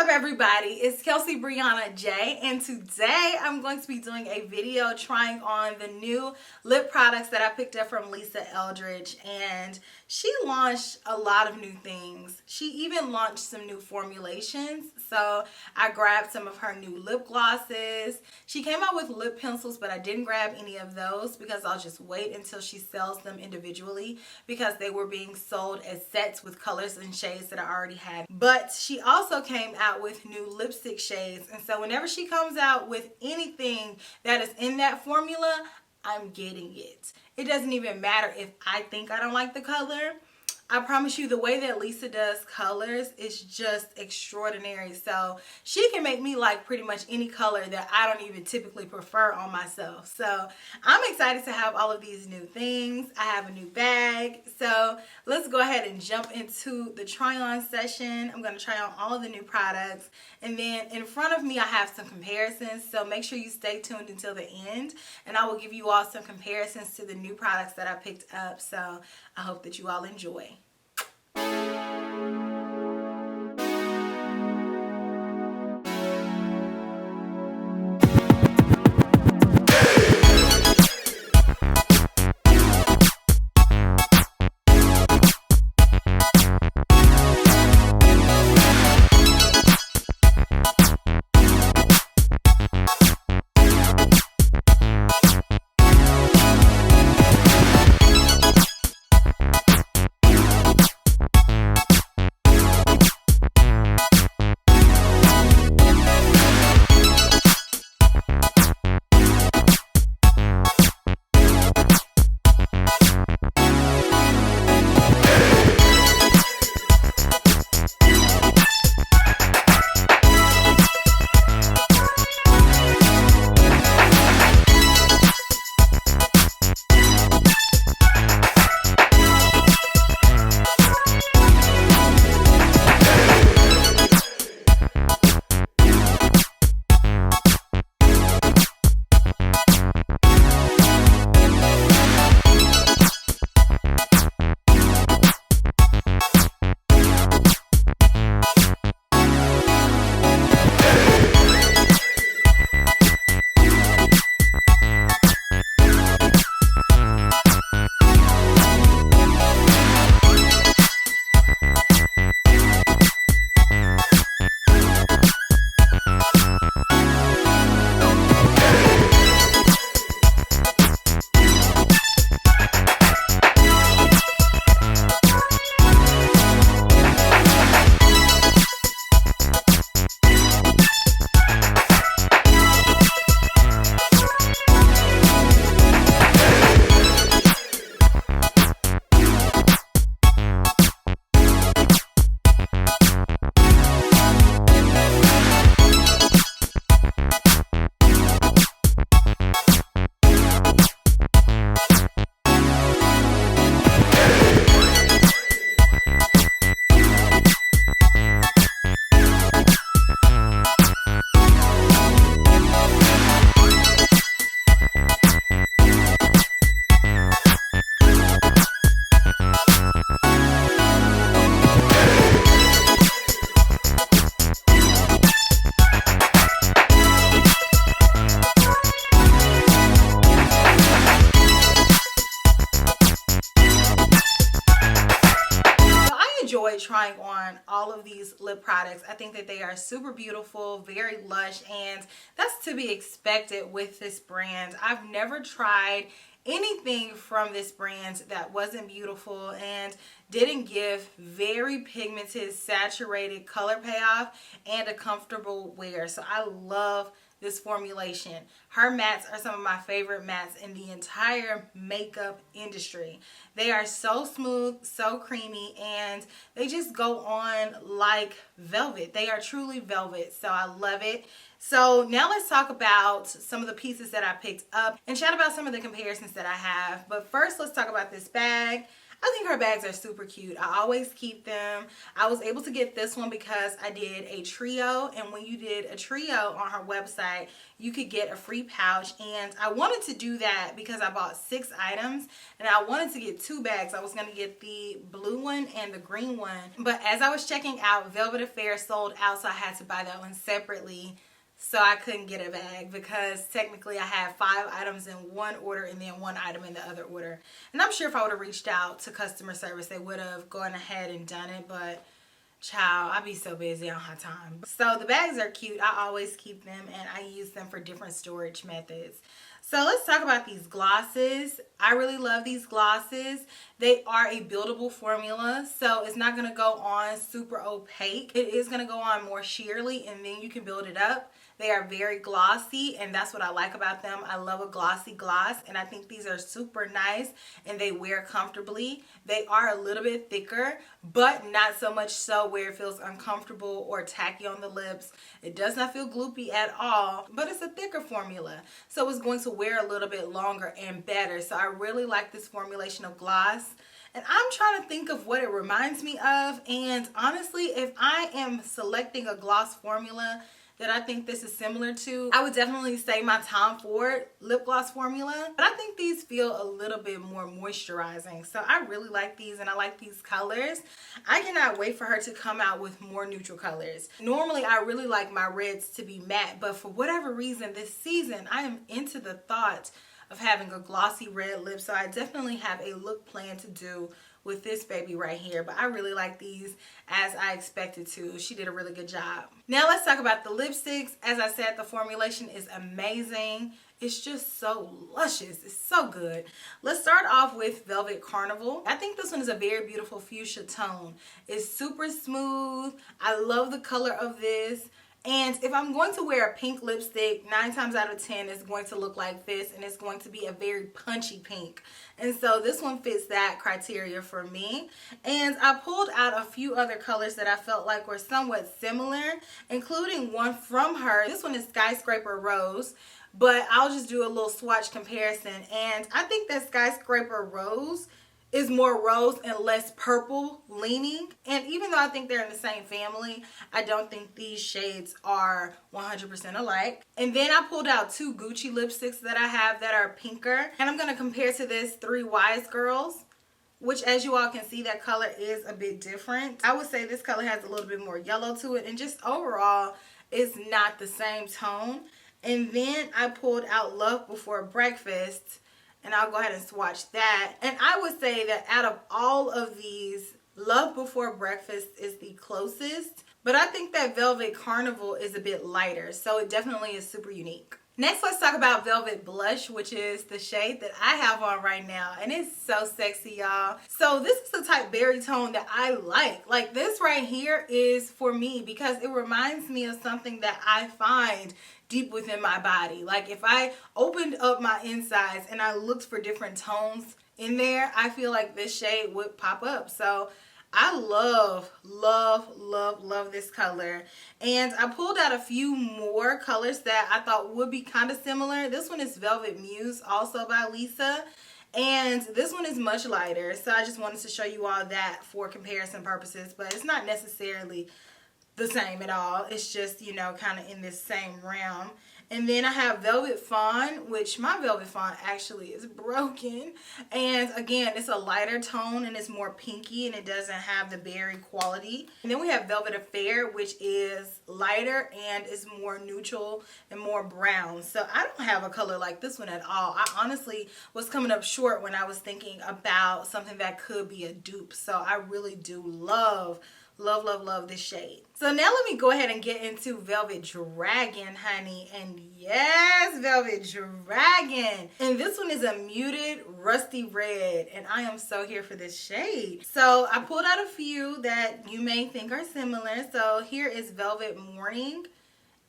everybody? It's Kelsee Briana J, and today I'm going to be doing a video trying on the new lip products that I picked up from Lisa Eldridge, and she launched a lot of new things. She even launched some new formulations, so I grabbed some of her new lip glosses. She came out with lip pencils, but I didn't grab any of those because I'll just wait until she sells them individually because they were being sold as sets with colors and shades that I already had. But she also came out with new lipstick shades, and so whenever she comes out with anything that is in that formula, I'm getting it. It doesn't even matter if I think I don't like the color. I promise you, the way that Lisa does colors is just extraordinary. So she can make me like pretty much any color that I don't even typically prefer on myself. So I'm excited to have all of these new things. I have a new bag. So let's go ahead and jump into the try-on session. I'm going to try on all of the new products. And then in front of me, I have some comparisons. So make sure you stay tuned until the end. And I will give you all some comparisons to the new products that I picked up. So I hope that you all enjoy. Trying on all of these lip products. I think that they are super beautiful, very lush, and that's to be expected with this brand. I've never tried anything from this brand that wasn't beautiful and didn't give very pigmented, saturated color payoff and a comfortable wear. So I love this formulation. Her mattes are some of my favorite mattes in the entire makeup industry. They are so smooth, so creamy, and they just go on like velvet. They are truly velvet, so I love it. So now let's talk about some of the pieces that I picked up and chat about some of the comparisons that I have. But first, let's talk about this bag. I think her bags are super cute. I always keep them. I was able to get this one because I did a trio, and when you did a trio on her website, you could get a free pouch, and I wanted to do that because I bought 6 items and I wanted to get 2 bags. I was going to get the blue one and the green one, but as I was checking out, Velvet Affair sold out, so I had to buy that one separately. So I couldn't get a bag because technically I had 5 items in one order and then 1 item in the other order. And I'm sure if I would have reached out to customer service, they would have gone ahead and done it. But child, I be so busy, I don't have time. So the bags are cute. I always keep them and I use them for different storage methods. So let's talk about these glosses. I really love these glosses. They are a buildable formula, so it's not going to go on super opaque. It is going to go on more sheerly, and then you can build it up. They are very glossy, and that's what I like about them. I love a glossy gloss, and I think these are super nice, and they wear comfortably. They are a little bit thicker, but not so much so where it feels uncomfortable or tacky on the lips. It does not feel gloopy at all, but it's a thicker formula, so it's going to wear a little bit longer and better. So I really like this formulation of gloss. And I'm trying to think of what it reminds me of, and honestly, if I am selecting a gloss formula that I think this is similar to, I would definitely say my Tom Ford lip gloss formula. But I think these feel a little bit more moisturizing. So I really like these, and I like these colors. I cannot wait for her to come out with more neutral colors. Normally, I really like my reds to be matte, but for whatever reason this season, I am into the thought of having a glossy red lip. So I definitely have a look plan to do with this baby right here, but I really like these as I expected to. She did a really good job. Now let's talk about the lipsticks. As I said, the formulation is amazing. It's just so luscious. It's so good. Let's start off with Velvet Carnival. I think this one is a very beautiful fuchsia tone. It's super smooth. I love the color of this. And if I'm going to wear a pink lipstick, 9 times out of 10 it's going to look like this, and it's going to be a very punchy pink. And so this one fits that criteria for me. And I pulled out a few other colors that I felt like were somewhat similar, including one from her. This one is Skyscraper Rose, but I'll just do a little swatch comparison. And I think that Skyscraper Rose is more rose and less purple leaning. And even though I think they're in the same family, I don't think these shades are 100% alike. And then I pulled out 2 Gucci lipsticks that I have that are pinker. And I'm going to compare to this 3 Wise Girls, which as you all can see, that color is a bit different. I would say this color has a little bit more yellow to it, and just overall, it's not the same tone. And then I pulled out Love Before Breakfast, and I'll go ahead and swatch that. And I would say that out of all of these, Love Before Breakfast is the closest. But I think that Velvet Carnival is a bit lighter, so it definitely is super unique. Next, let's talk about Velvet Blush, which is the shade that I have on right now. And it's so sexy, y'all. So this is the type berry tone that I like. Like, this right here is for me because it reminds me of something that I find deep within my body. Like, if I opened up my insides and I looked for different tones in there, I feel like this shade would pop up. So I love, love, love, love this color. And I pulled out a few more colors that I thought would be kind of similar. This one is Velvet Muse, also by Lisa. And this one is much lighter. So I just wanted to show you all that for comparison purposes. But it's not necessarily the same at all. It's just, you know, kind of in this same realm. And then I have Velvet Fawn, which my Velvet Fawn actually is broken. And again, it's a lighter tone and it's more pinky and it doesn't have the berry quality. And then we have Velvet Affair, which is lighter and is more neutral and more brown. So I don't have a color like this one at all. I honestly was coming up short when I was thinking about something that could be a dupe. So I really do love, love, love, love this shade. So now let me go ahead and get into Velvet Dragon, honey. And yes, Velvet Dragon. And this one is a muted rusty red. And I am so here for this shade. So I pulled out a few that you may think are similar. So here is Velvet Morning.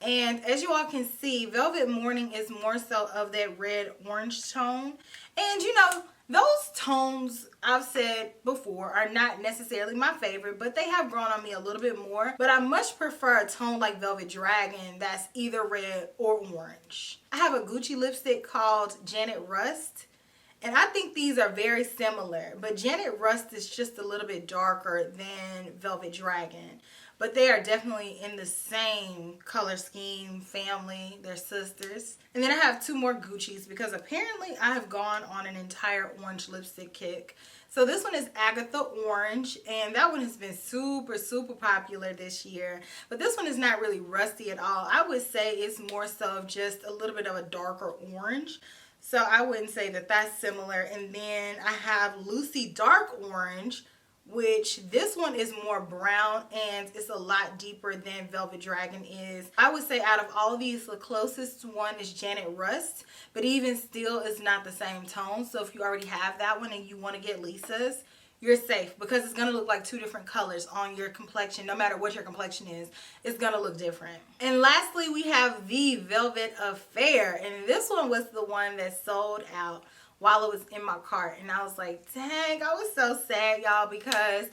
And as you all can see, Velvet Morning is more so of that red orange tone. And you know, those tones, I've said before, are not necessarily my favorite, but they have grown on me a little bit more. But I much prefer a tone like Velvet Dragon that's either red or orange. I have a Gucci lipstick called Janet Rust. And I think these are very similar, but Janet Rust is just a little bit darker than Velvet Dragon. But they are definitely in the same color scheme, family, they're sisters. And then I have two more Gucci's because apparently I have gone on an entire orange lipstick kick. So this one is Agatha Orange, and that one has been super, super popular this year. But this one is not really rusty at all. I would say it's more so of just a little bit of a darker orange. So I wouldn't say that that's similar. And then I have Lucy Dark Orange, which this one is more brown and it's a lot deeper than Velvet Dragon is. I would say out of all of these, the closest one is Janet Rust, but even still it's not the same tone. So if you already have that one and you want to get Lisa's, you're safe because it's going to look like two different colors on your complexion. No matter what your complexion is, it's going to look different. And lastly, we have the Velvet Affair, and this one was the one that sold out while it was in my cart. And I was like, dang, I was so sad, y'all, because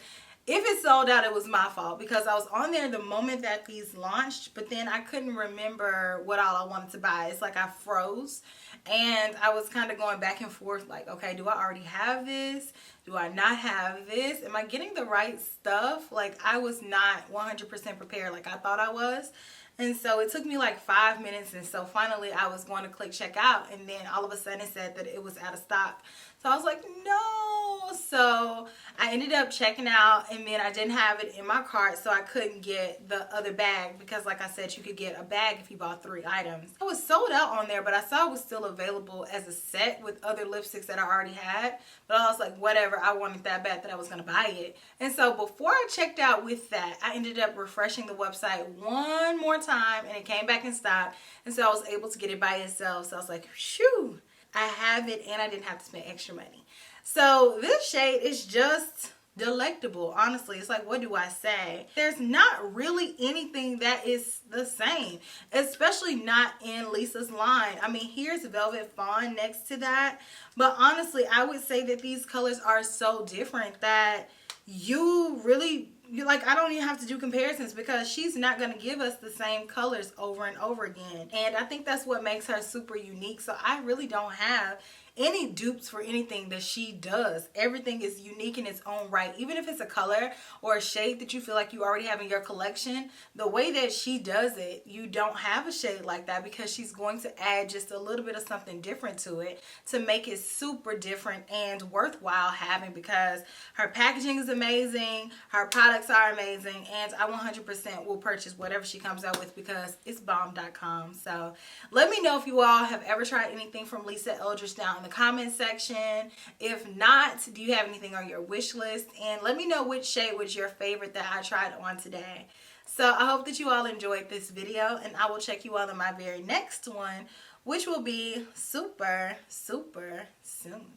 if it sold out, it was my fault because I was on there the moment that these launched, but then I couldn't remember what all I wanted to buy. It's like I froze and I was kind of going back and forth like, okay, do I already have this? Do I not have this? Am I getting the right stuff? Like I was not 100% prepared like I thought I was. And so it took me like 5 minutes, and so finally I was going to click checkout, and then all of a sudden it said that it was out of stock. So I was like, no. So I ended up checking out, and then I didn't have it in my cart, so I couldn't get the other bag because like I said, you could get a bag if you bought 3 items. It was sold out on there, but I saw it was still available as a set with other lipsticks that I already had. But I was like, whatever, I wanted that bad that I was going to buy it. And so before I checked out with that, I ended up refreshing the website one more time, and it came back in stock. And so I was able to get it by itself. So I was like, shoo, I have it, and I didn't have to spend extra money. So this shade is just delectable. Honestly, it's like, what do I say? There's not really anything that is the same, especially not in Lisa's line. I mean, here's Velvet Fawn next to that, but honestly, I would say that these colors are so different that I don't even have to do comparisons because she's not going to give us the same colors over and over again. And I think that's what makes her super unique. So I really don't have any dupes for anything that she does. Everything is unique in its own right. Even if it's a color or a shade that you feel like you already have in your collection, the way that she does it, you don't have a shade like that because she's going to add just a little bit of something different to it to make it super different and worthwhile having, because her packaging is amazing, her products are amazing, and I 100% will purchase whatever she comes out with because it's bomb.com. So let me know if you all have ever tried anything from Lisa Eldridge down in the comment section. If not, do you have anything on your wish list? And let me know which shade was your favorite that I tried on today. So I hope that you all enjoyed this video, and I will check you all in my very next one, which will be super, super soon.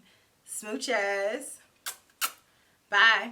Smooches. Bye.